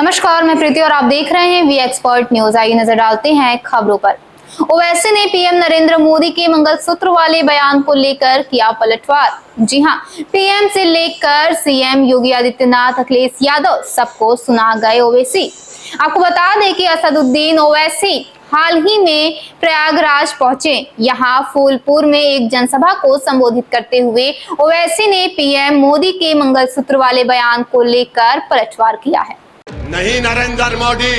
नमस्कार, मैं प्रीति और आप देख रहे हैं वी एक्सपर्ट न्यूज। आइए नजर डालते हैं खबरों पर। ओवैसी ने पीएम नरेंद्र मोदी के मंगलसूत्र वाले बयान को लेकर किया पलटवार। जी हां, पीएम से लेकर सीएम योगी आदित्यनाथ, अखिलेश यादव सबको सुना गए ओवैसी। आपको बता दें कि असदुद्दीन ओवैसी हाल ही में प्रयागराज पहुंचे। यहां फूलपुर में एक जनसभा को संबोधित करते हुए ओवैसी ने पीएम मोदी के मंगलसूत्र वाले बयान को लेकर पलटवार किया है। नहीं नरेंद्र मोदी,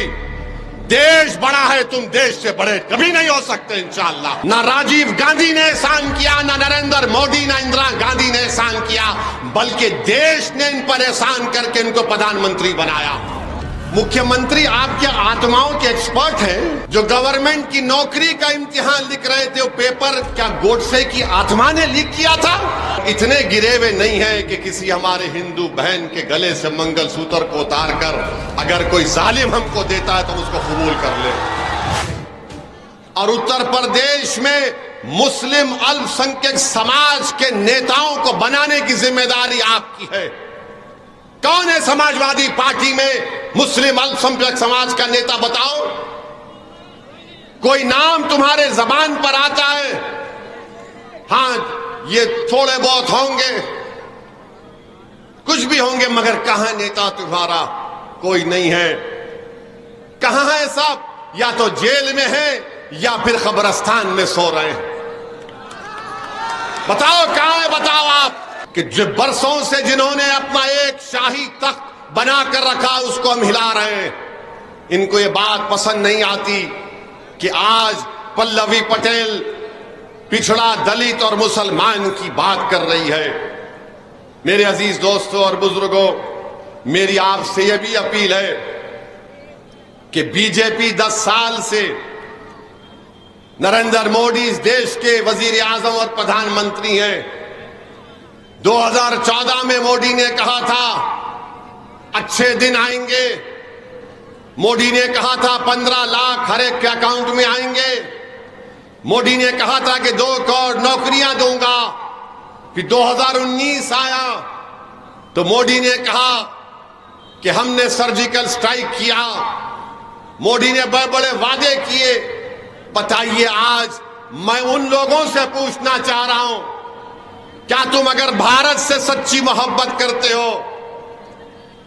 देश बड़ा है, तुम देश से बड़े कभी नहीं हो सकते इंशाअल्लाह। ना राजीव गांधी ने एहसान किया, ना नरेंद्र मोदी, ना इंदिरा गांधी ने एहसान किया, बल्कि देश ने इन पर एहसान करके इनको प्रधानमंत्री बनाया। मुख्यमंत्री आपके आत्माओं के एक्सपर्ट हैं। जो गवर्नमेंट की नौकरी का इम्तिहान लिख रहे थे, वो पेपर क्या गोडसे की आत्मा ने लीक किया था? इतने गिरे हुए नहीं है कि किसी हमारे हिंदू बहन के गले से मंगलसूत्र को उतार कर अगर कोई जालिम हमको देता है तो उसको कबूल कर ले। और उत्तर प्रदेश में मुस्लिम अल्पसंख्यक समाज के नेताओं को बनाने की जिम्मेदारी आपकी है। कौन है समाजवादी पार्टी में मुस्लिम अल्पसंख्यक समाज का नेता? बताओ, कोई नाम तुम्हारे जबान पर आता है? हां, ये थोड़े बहुत होंगे, कुछ भी होंगे, मगर कहां नेता तुम्हारा? कोई नहीं है। कहां है सब? या तो जेल में है या फिर कब्रिस्तान में सो रहे हैं। बताओ कहां है? बताओ आप कि जो बरसों से जिन्होंने अपना एक शाही तख्त बना कर रखा, उसको हम हिला रहे हैं। इनको ये बात पसंद नहीं आती कि आज पल्लवी पटेल पिछड़ा दलित और मुसलमान की बात कर रही है। मेरे अजीज दोस्तों और बुजुर्गों, मेरी आपसे यह भी अपील है कि बीजेपी 10 साल से नरेंद्र मोदी इस देश के वजीर आजम और प्रधानमंत्री हैं। 2014 में मोदी ने कहा था अच्छे दिन आएंगे। मोदी ने कहा था 15 लाख हर एक के अकाउंट में आएंगे। मोदी ने कहा था कि 2 करोड़ नौकरियां दूंगा। फिर 2019 आया तो मोदी ने कहा कि हमने सर्जिकल स्ट्राइक किया। मोदी ने बड़े बड़े वादे किए। बताइए, आज मैं उन लोगों से पूछना चाह रहा हूं, क्या तुम अगर भारत से सच्ची मोहब्बत करते हो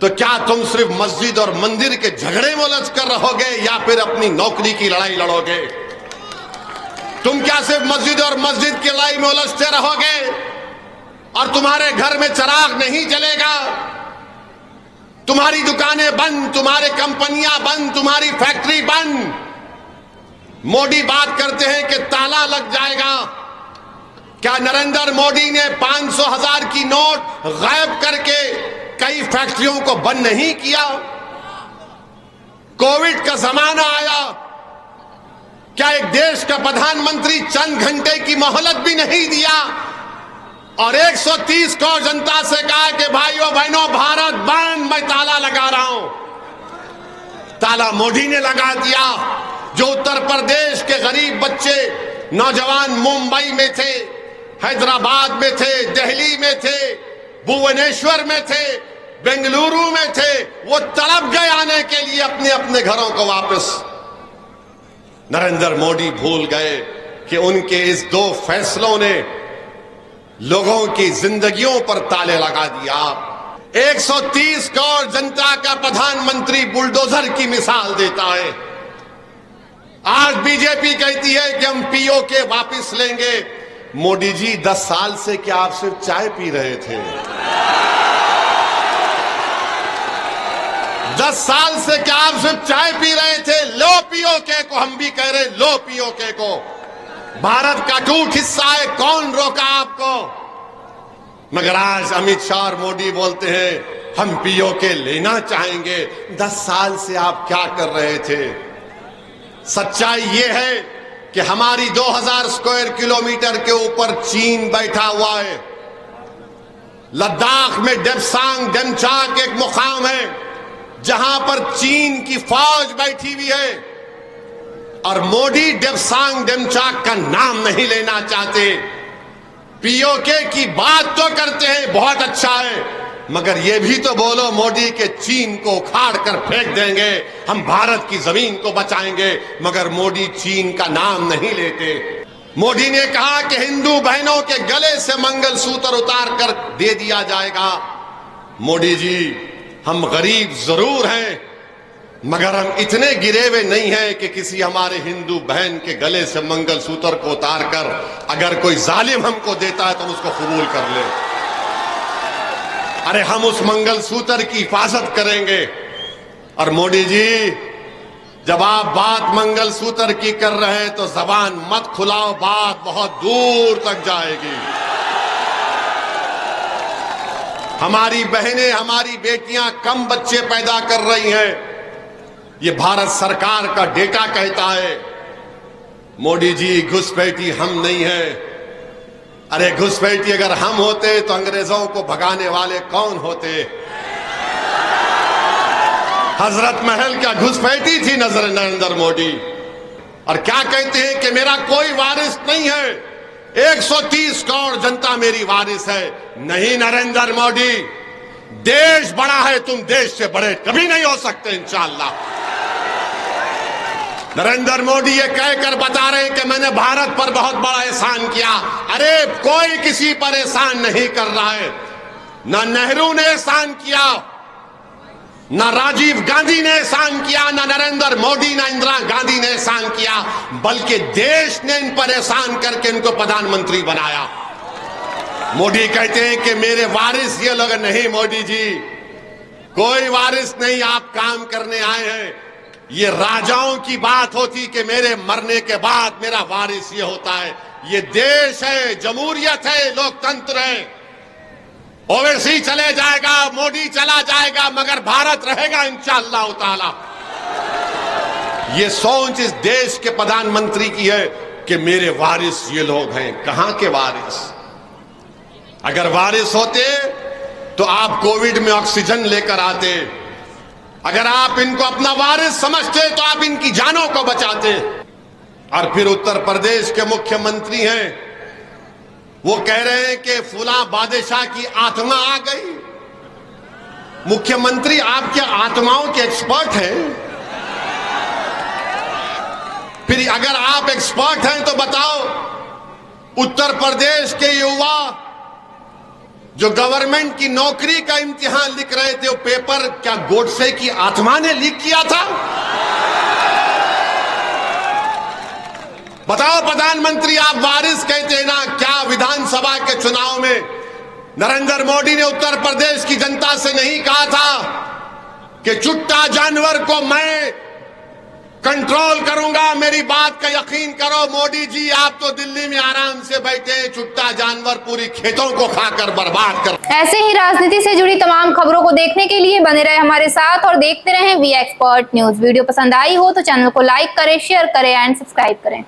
तो क्या तुम सिर्फ मस्जिद और मंदिर के झगड़े में उलझ कर रहोगे या फिर अपनी नौकरी की लड़ाई लड़ोगे? तुम क्या सिर्फ मस्जिद की लड़ाई में उलझते रहोगे और तुम्हारे घर में चिराग नहीं जलेगा? तुम्हारी दुकानें बंद, तुम्हारी कंपनियां बंद, तुम्हारी फैक्ट्री बंद। मोदी बात करते हैं कि ताला लग जाएगा। क्या नरेंद्र मोदी ने 500,000 की नोट गायब करके कई फैक्ट्रियों को बंद नहीं किया? कोविड का जमाना आया, क्या एक देश का प्रधानमंत्री चंद घंटे की मोहलत भी नहीं दिया और 130 करोड़ जनता से कहा कि भाइयों बहनों, भारत बंद, मैं ताला लगा रहा हूं? ताला मोदी ने लगा दिया। जो उत्तर प्रदेश के गरीब बच्चे, नौजवान मुंबई में थे, हैदराबाद में थे, दिल्ली में थे, भुवनेश्वर में थे, बेंगलुरु में थे, वो तड़प गए आने के लिए अपने अपने घरों को वापस। नरेंद्र मोदी भूल गए कि उनके इस 2 फैसलों ने लोगों की जिंदगियों पर ताले लगा दिया। 130 करोड़ जनता का प्रधानमंत्री बुलडोजर की मिसाल देता है। आज बीजेपी कहती है कि हम पीओके वापस लेंगे। मोदी जी, 10 साल से क्या आप सिर्फ चाय पी रहे थे? 10 साल से क्या आप सिर्फ चाय पी रहे थे? लो पीओके को, हम भी कह रहे लो पीओके को। भारत का टूट हिस्सा है, कौन रोका आपको? मगर आज अमित शाह और मोदी बोलते हैं हम पीओके लेना चाहेंगे। 10 साल से आप क्या कर रहे थे? सच्चाई ये है कि हमारी 2000 स्क्वायर किलोमीटर के ऊपर चीन बैठा हुआ है। लद्दाख में डेप्सांग डेमचाक एक मुकाम है जहां पर चीन की फौज बैठी हुई है और मोदी डेप्सांग डेमचाक का नाम नहीं लेना चाहते। पीओके की बात तो करते हैं, बहुत अच्छा है, मगर ये भी तो बोलो मोदी के चीन को उखाड़ कर फेंक देंगे, हम भारत की जमीन को बचाएंगे, मगर मोदी चीन का नाम नहीं लेते। मोदी ने कहा कि हिंदू बहनों के गले से मंगलसूत्र उतार कर दे दिया जाएगा। मोदी जी, हम गरीब जरूर हैं, मगर हम इतने गिरे हुए नहीं हैं कि किसी हमारे हिंदू बहन के गले से मंगलसूत्र को उतार कर अगर कोई जालिम हमको देता है तो हम उसको कबूल कर ले। अरे हम उस मंगलसूत्र की हिफाजत करेंगे। और मोदी जी, जब आप बात मंगलसूत्र की कर रहे हैं तो जबान मत खुलाओ, बात बहुत दूर तक जाएगी। हमारी बहनें, हमारी बेटियां कम बच्चे पैदा कर रही हैं, ये भारत सरकार का डेटा कहता है। मोदी जी, घुसपैठी हम नहीं है। अरे घुसपैठी अगर हम होते तो अंग्रेजों को भगाने वाले कौन होते? हजरत महल क्या घुसपैठी थी नरेंद्र मोदी? और क्या कहते हैं कि मेरा कोई वारिस नहीं है, 130 करोड़ जनता मेरी वारिस है। नहीं नरेंद्र मोदी, देश बड़ा है, तुम देश से बड़े कभी नहीं हो सकते इंशाअल्लाह। नरेंद्र मोदी ये कहकर बता रहे हैं कि मैंने भारत पर बहुत बड़ा एहसान किया। अरे कोई किसी पर एहसान नहीं कर रहा है। ना नेहरू ने एहसान किया, ना राजीव गांधी ने एहसान किया, ना नरेंद्र मोदी, ना इंदिरा गांधी ने एहसान किया, बल्कि देश ने इन पर एहसान करके इनको प्रधानमंत्री बनाया। मोदी कहते हैं कि मेरे वारिस ये लोग नहीं। मोदी जी, कोई वारिस नहीं, आप काम करने आए हैं। ये राजाओं की बात होती कि मेरे मरने के बाद मेरा वारिस ये होता है। ये देश है, जमहूरियत है, लोकतंत्र है। ओवैसी चले जाएगा, मोदी चला जाएगा, मगर भारत रहेगा इंशाअल्लाह ताला। ये सोच इस देश के प्रधानमंत्री की है कि मेरे वारिस ये लोग हैं। कहां के वारिस? अगर वारिस होते तो आप कोविड में ऑक्सीजन लेकर आते। अगर आप इनको अपना वारिस समझते तो आप इनकी जानों को बचाते। और फिर उत्तर प्रदेश के मुख्यमंत्री हैं, वो कह रहे हैं कि फुला बादशाह की आत्मा आ गई। मुख्यमंत्री, आप क्या आत्माओं के एक्सपर्ट हैं? फिर अगर आप एक्सपर्ट हैं तो बताओ, उत्तर प्रदेश के युवा जो गवर्नमेंट की नौकरी का इम्तिहान लिख रहे थे, वो पेपर क्या गोडसे की आत्मा ने लीक किया था? बताओ प्रधानमंत्री, आप वारिस कहते हैं ना, क्या विधानसभा के चुनाव में नरेंद्र मोदी ने उत्तर प्रदेश की जनता से नहीं कहा था कि चुट्टा जानवर को मैं कंट्रोल करूंगा, मेरी बात का यकीन करो। मोदी जी, आप तो दिल्ली में आराम से बैठे, चुट्टा जानवर पूरी खेतों को खाकर बर्बाद कर। ऐसे ही राजनीति से जुड़ी तमाम खबरों को देखने के लिए बने रहे हमारे साथ और देखते रहें वी एक्सपर्ट न्यूज। वीडियो पसंद आई हो तो चैनल को लाइक करें, शेयर करें एंड सब्सक्राइब करें।